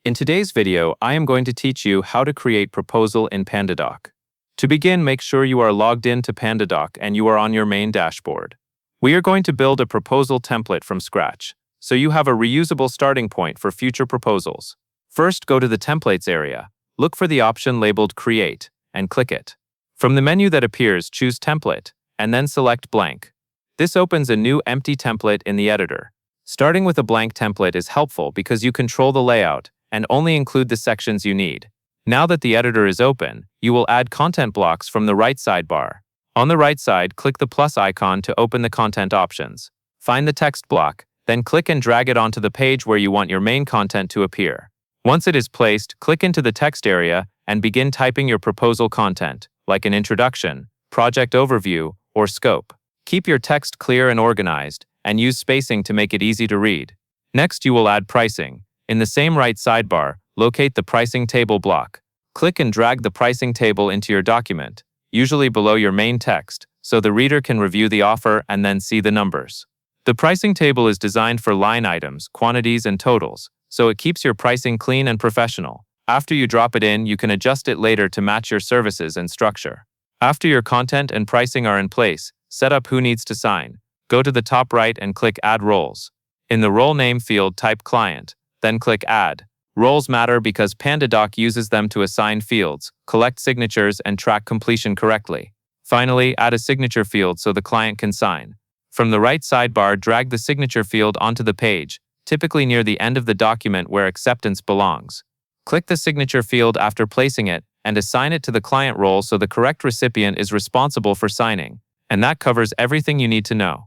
In today's video, I am going to teach you how to create proposal in Pandadoc. To begin, make sure you are logged in to Pandadoc and you are on your main dashboard. We are going to build a proposal template from scratch, so you have a reusable starting point for future proposals. First, go to the Templates area, look for the option labeled Create, and click it. From the menu that appears, choose Template, and then select Blank. This opens a new empty template in the editor. Starting with a blank template is helpful because you control the layout and only include the sections you need. Now that the editor is open, you will add content blocks from the right sidebar. On the right side, click the plus icon to open the content options. Find the text block, then click and drag it onto the page where you want your main content to appear. Once it is placed, click into the text area and begin typing your proposal content, like an introduction, project overview, or scope. Keep your text clear and organized, and use spacing to make it easy to read. Next, you will add pricing. In the same right sidebar, locate the pricing table block. Click and drag the pricing table into your document, usually below your main text, so the reader can review the offer and then see the numbers. The pricing table is designed for line items, quantities, and totals, so it keeps your pricing clean and professional. After you drop it in, you can adjust it later to match your services and structure. After your content and pricing are in place, set up who needs to sign. Go to the top right and click Add Roles. In the role name field, type Client, then click Add. Roles matter because Pandadoc uses them to assign fields, collect signatures, and track completion correctly. Finally, add a signature field so the client can sign. From the right sidebar, drag the signature field onto the page, typically near the end of the document where acceptance belongs. Click the signature field after placing it and assign it to the client role so the correct recipient is responsible for signing. And that covers everything you need to know.